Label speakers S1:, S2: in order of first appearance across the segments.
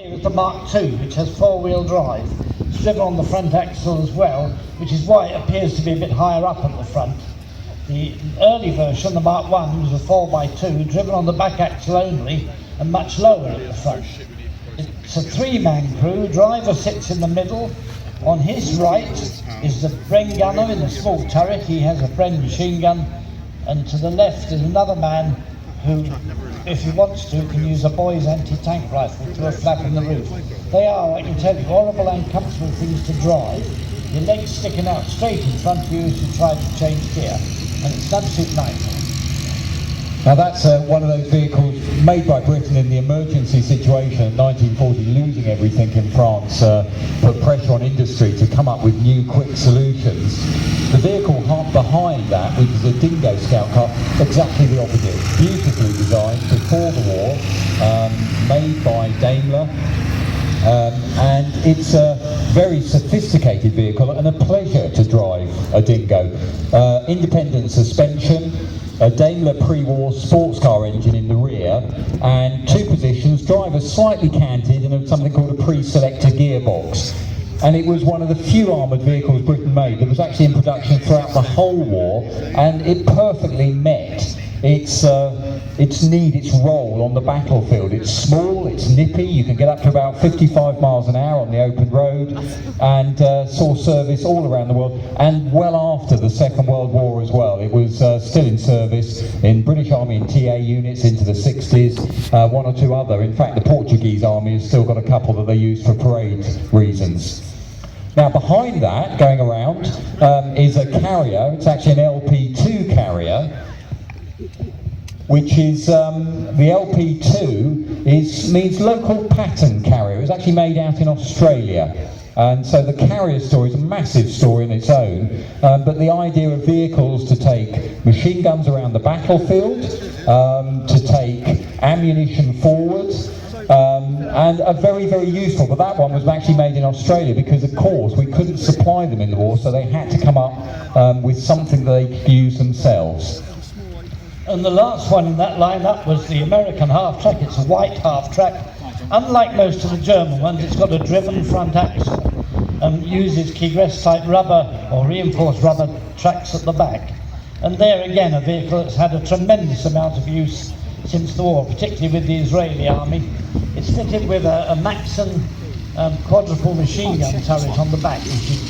S1: Here is the Mark II, which has four-wheel drive. It's driven on the front axle as well, which is why it appears to be a bit higher up at the front. The early version, the Mark I, was a 4x2, driven on the back axle only, and much lower at the front. It's a three-man crew. Driver sits in the middle. On his right is the Bren gunner in the small turret. He has a Bren machine gun. And to the left is another man who, if he wants to, can use a boy's anti-tank rifle to a flap in the roof. They are, I can tell you, horrible and uncomfortable things to drive. Your legs sticking out straight in front of you as you try to change gear. And it's an absolute nightmare.
S2: Now that's one of those vehicles made by Britain in the emergency situation in 1940, losing everything in France, put pressure on industry to come up with new quick solutions. The vehicle behind that, which is a Dingo scout car, exactly the opposite. Beautifully designed before the war, made by Daimler, and it's a very sophisticated vehicle and a pleasure to drive a Dingo. Independent suspension, a Daimler pre-war sports car engine in the rear, and two positions, driver slightly canted, and something called a pre-selector gearbox. And it was one of the few armoured vehicles Britain made that was actually in production throughout the whole war, and it perfectly met its need, its role on the battlefield. It's small, it's nippy, you can get up to about 55 miles an hour on the open road, and saw service all around the world, and well after the Second World War as well. It was still in service in British Army and TA units into the 60s, one or two other. In fact, the Portuguese Army has still got a couple that they use for parade reasons. Now behind that, going around, is a carrier. It's actually an LP2 carrier, which is, the LP2 means local pattern carrier. It was actually made out in Australia. And so the carrier story is a massive story in its own, but the idea of vehicles to take machine guns around the battlefield, to take ammunition forward, and are very, very useful. But that one was actually made in Australia because, of course, we couldn't supply them in the war, so they had to come up with something that they could use themselves.
S1: And the last one in that lineup was the American Half-Track. It's a white Half-Track. Unlike most of the German ones, it's got a driven front axle and uses Kegress type rubber or reinforced rubber tracks at the back. And there again, a vehicle that's had a tremendous amount of use since the war, particularly with the Israeli army. It's fitted with a Maxim quadruple machine gun turret on the back, which is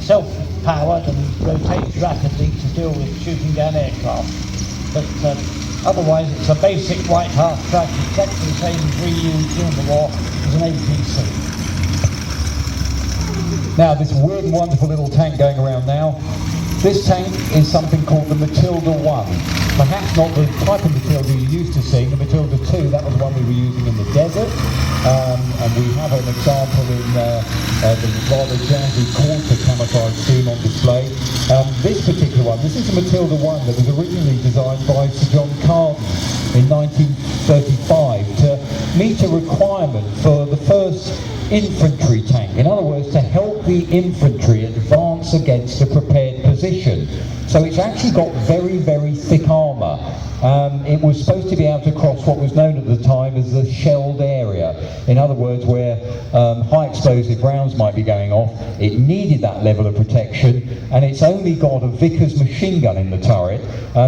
S1: self-powered and rotates rapidly to deal with shooting down aircraft. But otherwise, it's a basic white half-track, exactly the same as we used during the war as an APC.
S2: Now, this weird and wonderful little tank going around now, this tank is something called the Matilda 1. Perhaps not the type of Matilda you're used to seeing. The Matilda 2, that was one we were using in the desert. And we have an example in the rather jazzy quarter camouflage scheme on display. This particular one, this is the Matilda 1 that was originally designed by Sir John Carden in 1935 to meet a requirement for the first infantry tank. In other words, to help the infantry advance against a prepared position. So it's actually got very, very thick armour. It was supposed to be able to cross what was known at the time as the shelled area. In other words, where high explosive rounds might be going off. It needed that level of protection, and it's only got a Vickers machine gun in the turret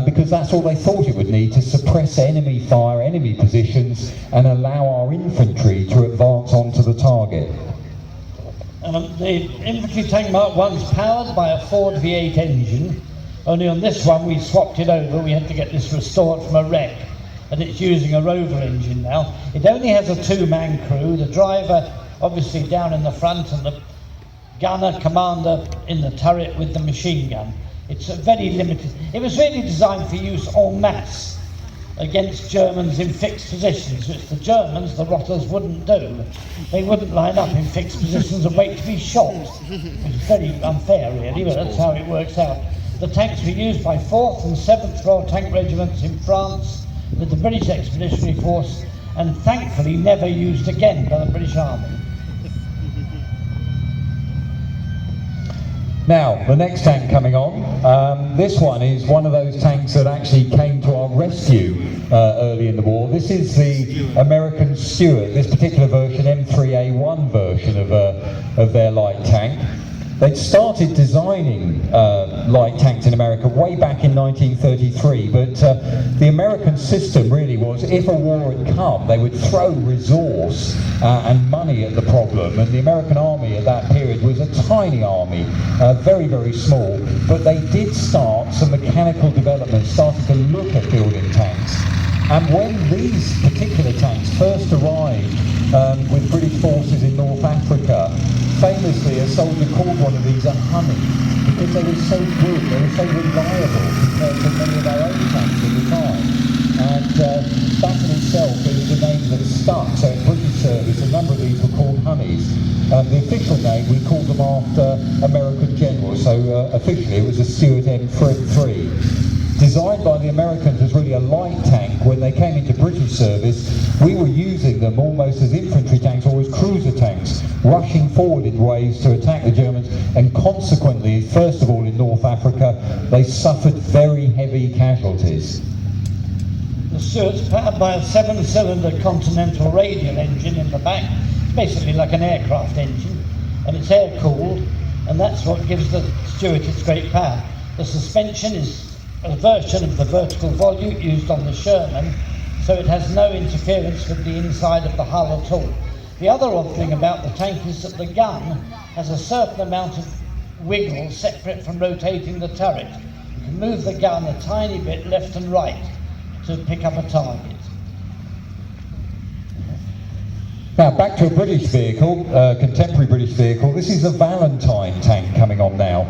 S2: because that's all they thought it would need to suppress enemy fire, enemy positions, and allow our infantry to advance onto the target.
S1: The infantry tank Mark I's powered by a Ford V8 engine. Only on this one we swapped it over. We had to get this restored from a wreck, and it's using a Rover engine now. It only has a two-man crew, the driver obviously down in the front and the gunner commander in the turret with the machine gun. It's very limited. It was really designed for use en masse against Germans in fixed positions, which the Germans, the rotters, wouldn't do. They wouldn't line up in fixed positions and wait to be shot. It's very unfair really, but that's how it works out. The tanks were used by 4th and 7th Royal Tank Regiments in France with the British Expeditionary Force, and thankfully never used again by the British Army.
S2: Now, the next tank coming on, this one is one of those tanks that actually came to our rescue early in the war. This is the American Stuart, this particular version, M3A1 version of their light tank. They'd started designing light tanks in America way back in 1933, but the American system really was, if a war had come, they would throw resource and money at the problem, and the American army at that period was a tiny army, very, very small, but they did start some mechanical development, started to look at building tanks. And when these particular tanks first arrived with British forces in North Africa, famously a soldier called one of these a honey, because they were so good, they were so reliable compared to many of our own tanks at the time. And that in itself is the name that stuck. So in British service, a number of these were called honeys. The official name, we called them after American generals, so officially it was a Stuart M3. Designed by the Americans as really a light tank, when they came into British service, we were using them almost as infantry tanks or as cruiser tanks, rushing forward in waves to attack the Germans, and consequently, first of all in North Africa, they suffered very heavy casualties.
S1: The Stuart's powered by a 7-cylinder Continental radial engine in the back. It's basically like an aircraft engine, and it's air-cooled, and that's what gives the Stuart its great power. The suspension is a version of the vertical volute used on the Sherman, so it has no interference with the inside of the hull at all. The other odd thing about the tank is that the gun has a certain amount of wiggle separate from rotating the turret. You can move the gun a tiny bit left and right to pick up a target.
S2: Now back to a British vehicle, contemporary British vehicle. This is the Valentine tank coming on now.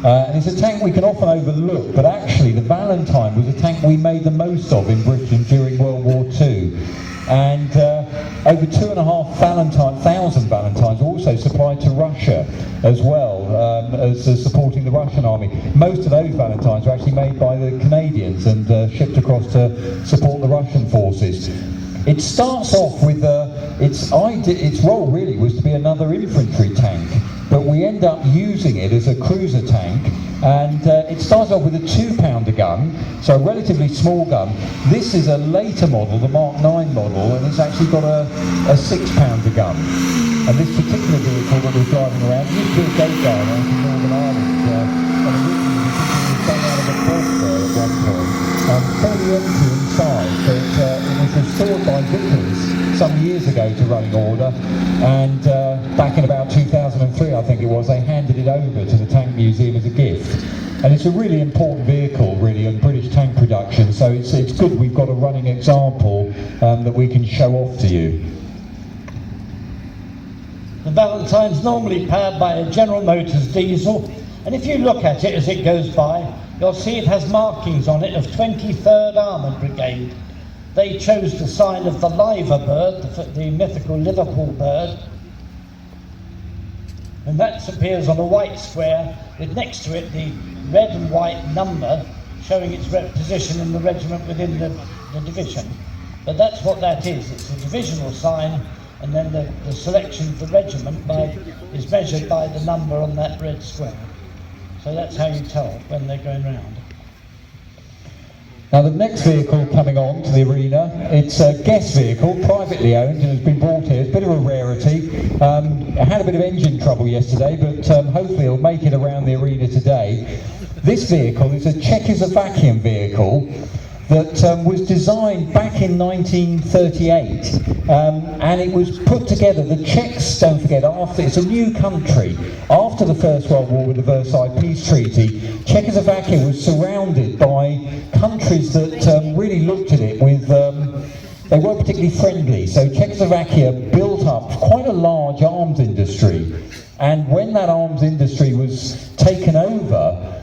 S2: And it's a tank we can often overlook, but actually the Valentine was a tank we made the most of in Britain during World War II. And over 2,500 Valentines were also supplied to Russia as well, as supporting the Russian army. Most of those Valentines were actually made by the Canadians and shipped across to support the Russian forces. It starts off with its role really was to be another infantry tank, but we end up using it as a cruiser tank, and it starts off with a 2-pounder gun, so a relatively small gun. This is a later model, the Mark 9 model, and it's actually got a 6-pounder gun. And this particular vehicle that we're driving around used to be a gate guard out in Northern Ireland, and originally it was done out of a crossbow at one point. Fairly empty inside, but it was restored by Vickers some years ago to running order, and back in about 2003 I think it was, they handed it over to the Tank Museum as a gift. And it's a really important vehicle really in British tank production, so it's good we've got a running example that we can show off to you.
S1: The Valentine's normally powered by a General Motors diesel, and if you look at it as it goes by, you'll see it has markings on it of 23rd Armoured Brigade. They chose the sign of the liver bird, the mythical Liverpool bird, and that appears on a white square with next to it the red and white number showing its position in the regiment within the division. But that's what that is. It's a divisional sign, and then the selection of the regiment is measured by the number on that red square. So that's how you tell when they're going round.
S2: Now the next vehicle coming on to the arena, it's a guest vehicle, privately owned, and has been brought here. It's a bit of a rarity. It had a bit of engine trouble yesterday, but hopefully it'll make it around the arena today. This vehicle is a Czechoslovakian vehicle that was designed back in 1938, and it was put together. The Czechs, don't forget, it's a new country. After the First World War with the Versailles Peace Treaty, Czechoslovakia was surrounded by countries that really looked at it with, they weren't particularly friendly. So Czechoslovakia built up quite a large arms industry, and when that arms industry was taken over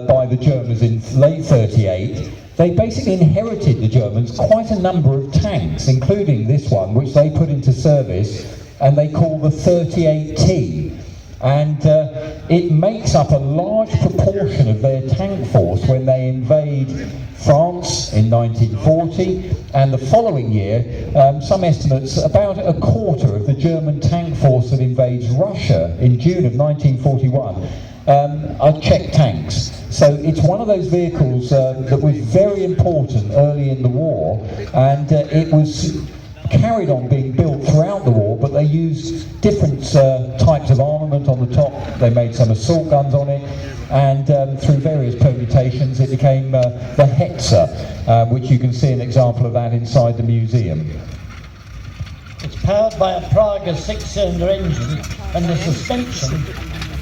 S2: by the Germans in late 38, they basically inherited, the Germans, quite a number of tanks, including this one, which they put into service, and they call the 38T. And it makes up a large proportion of their tank force when they invade France in 1940, and the following year, some estimates, about a quarter of the German tank force that invades Russia in June of 1941. are Czech tanks. So it's one of those vehicles that was very important early in the war, and it was carried on being built throughout the war, but they used different types of armament on the top. They made some assault guns on it, and through various permutations it became the Hetzer, which you can see an example of that inside the museum.
S1: It's powered by a Praga 6-cylinder engine, and the suspension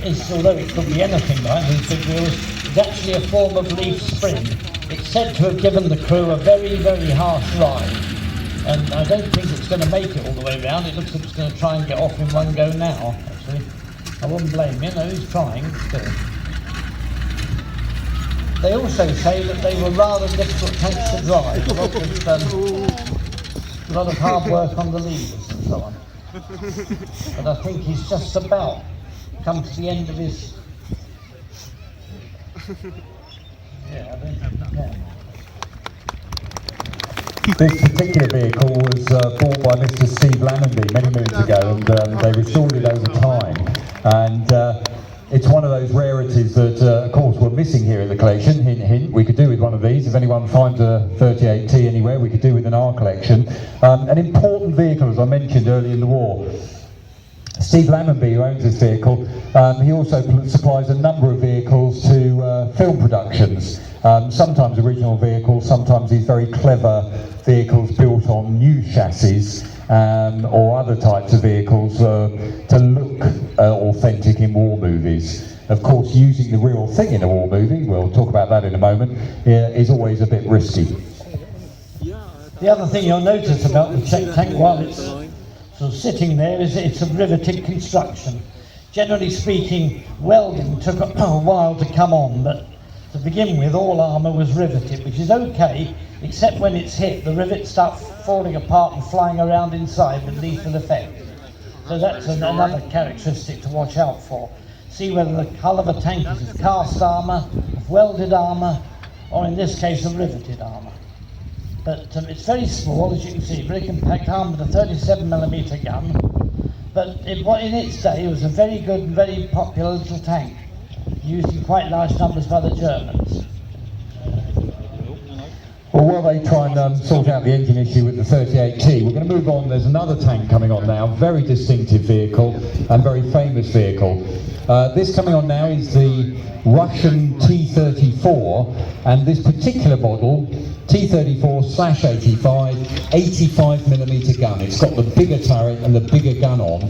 S1: is, although it could be anything behind these big wheels, is actually a form of leaf spring. It's said to have given the crew a very, very harsh ride. And I don't think it's going to make it all the way round. It looks like it's going to try and get off in one go now, actually. I wouldn't blame him, no, he's trying still. They also say that they were rather difficult tanks to drive. A lot of hard work on the levers and so on. But I think he's just about come to the end of his... Yeah, I don't think he can.
S2: This particular vehicle was bought by Mr. Steve Lamonby many moons ago, and they restored it over time. And it's one of those rarities that, of course, we're missing here in the collection. Hint, hint, we could do with one of these. If anyone finds a 38T anywhere, we could do with in our collection. An important vehicle, as I mentioned early in the war. Steve Lamonby, who owns this vehicle, he also supplies a number of vehicles to film productions. Sometimes original vehicles, sometimes these very clever vehicles built on new chassis or other types of vehicles to look authentic in war movies. Of course, using the real thing in a war movie, we'll talk about that in a moment, is always a bit risky.
S1: The other thing you'll notice about the Czech tank while it's sort of sitting there is it's a riveted construction. Generally speaking, welding took a while to come on, but to begin with, all armour was riveted, which is okay, except when it's hit, the rivets start falling apart and flying around inside with lethal effect. So that's another characteristic to watch out for. See whether the hull of a tank is of cast armour, of welded armour, or in this case, of riveted armour. But it's very small, as you can see, very compact, armed with a 37mm gun. But in its day, it was a very good and very popular little tank, used in quite large numbers by the Germans.
S2: Well, while they try and sort out the engine issue with the 38T, we're going to move on. There's another tank coming on now, very distinctive vehicle and very famous vehicle. This coming on now is the Russian T-34, and this particular model, T-34/85, 85mm gun. It's got the bigger turret and the bigger gun on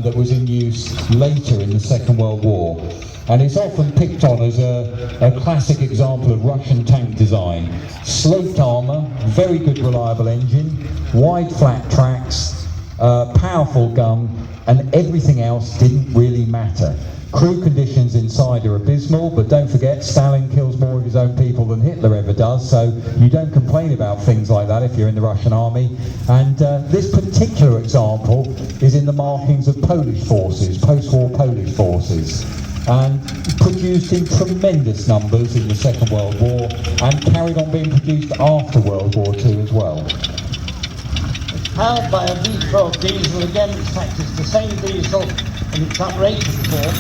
S2: that was in use later in the Second World War. And it's often picked on as a classic example of Russian tank design. Sloped armour, very good reliable engine, wide flat tracks, powerful gun, and everything else didn't really matter. Crew conditions inside are abysmal, but don't forget, Stalin kills more of his own people than Hitler ever does, so you don't complain about things like that if you're in the Russian army. And this particular example is in the markings of Polish forces, post-war Polish forces, and produced in tremendous numbers in the Second World War, and carried on being produced after World War II as well.
S1: It's powered by a V12 diesel. Again, in fact, it's the same diesel in its uprated form,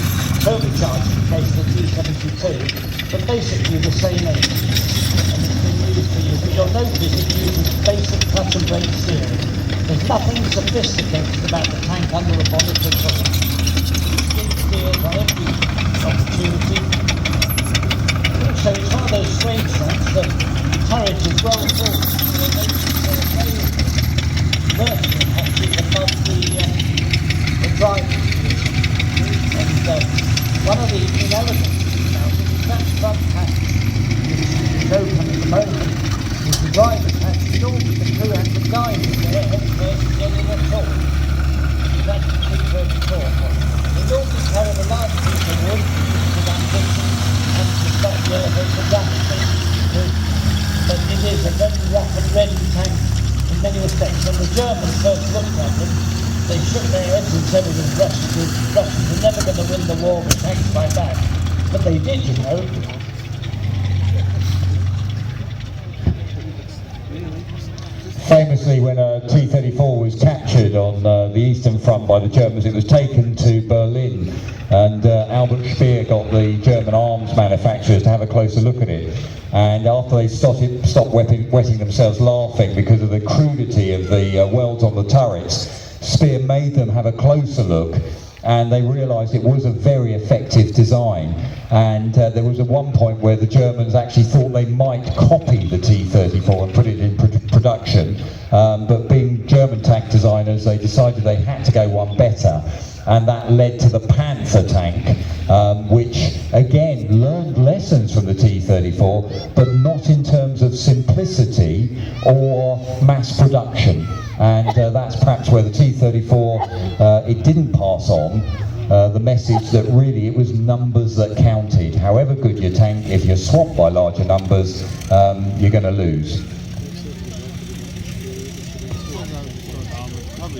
S1: turbocharged in the case of the T-72, but basically the same engine. And it's been used for years. But you'll notice it uses basic clutch and brake steering. There's nothing sophisticated about the tank under the bonnet at all. Skid steers on every opportunity. Also, it's one of those strange things that the turret is well built. Vertical actually above the drive. And one of the inelegant now is that front hatch, which is open at the moment, is the driver's hatch, with all the crew and the guys in there, head first to get in at all. That's the T-34. They normally carry a large piece of wood for that distance and to stop the damage. But it is a very rough and ready tank in many respects. When the Germans first looked at it, they shook their heads and said it was Russians are never going to win the war with tanks like that. But they did, you know.
S2: Famously, when a T-34 was captured on the Eastern Front by the Germans, it was taken to Berlin, and Albert Speer got the German arms manufacturers to have a closer look at it. And after they stopped wetting themselves laughing because of the crudity of the welds on the turrets, Speer made them have a closer look, and they realised it was a very effective design. And there was at one point where the Germans actually thought they might copy the T-34 and put it in production, but being German tank designers, they decided they had to go one better, and that led to the Panther tank, which again learned lessons from the T-34, but not in terms of simplicity or mass production. And that's perhaps where the T-34, it didn't pass on the message that really it was numbers that counted. However good your tank, if you're swamped by larger numbers, you're going to lose.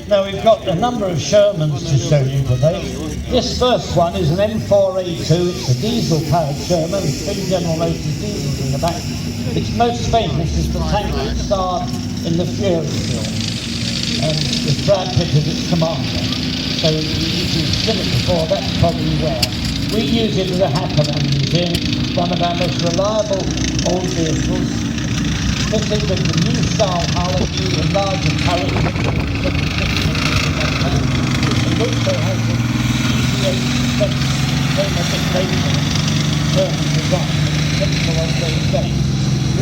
S1: Now we've got a number of Shermans to show you today. This first one is an M4A2, it's a diesel-powered Sherman, twin General Motors diesels in the back. Its most famous is the tank that starred in the Fury film, with Brad Pitt as its commander. So if you've seen it before, that's probably where. We use it as a Hackerman museum. It's one of our most reliable old vehicles. Fitted with the new style hull, a larger turret, it also has the ECA came a bit later, German design, typical of those days.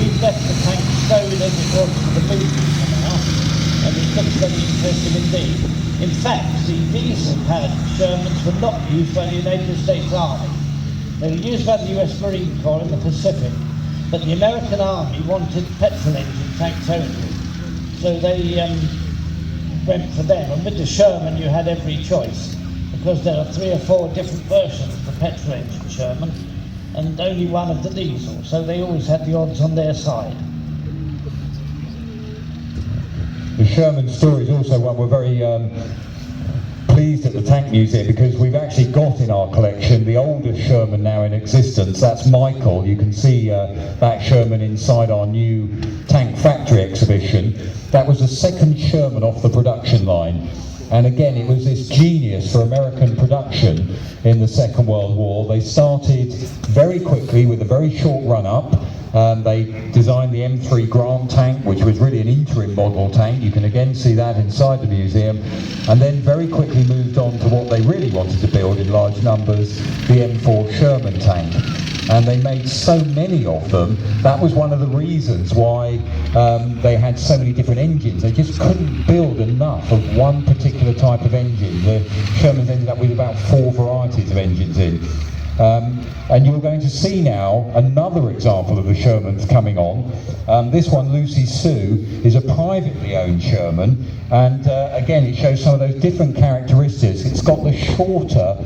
S1: We've left the tank stowed as it was for the movie for now, and it looks very interesting indeed. In fact, the diesel-powered Shermans were not used by the United States Army. They were used by the US Marine Corps in the Pacific, but the American Army wanted petrol engine tanks only. So they went for them, and with the Sherman you had every choice, because there are 3 or 4 different versions of the petrol engine Sherman, and only one of the diesel, so they always had the odds on their side.
S2: The Sherman story is also one we're very pleased at the Tank Museum, because we've actually got in our collection the oldest Sherman now in existence. That's Michael. You can see that Sherman inside our new tank factory exhibition. That was the second Sherman off the production line. And again, it was this genius for American production in the Second World War. They started very quickly with a very short run-up. They designed the M3 Grant tank, which was really an interim model tank. You can again see that inside the museum. And then very quickly moved on to what they really wanted to build in large numbers, the M4 Sherman tank. And they made so many of them. That was one of the reasons why they had so many different engines. They just couldn't build enough of one particular type of engine. The Shermans ended up with about 4 varieties of engines in. And you're going to see now another example of the Shermans coming on. This one, Lucy Sue, is a privately owned Sherman, and again it shows some of those different characteristics. It's got the shorter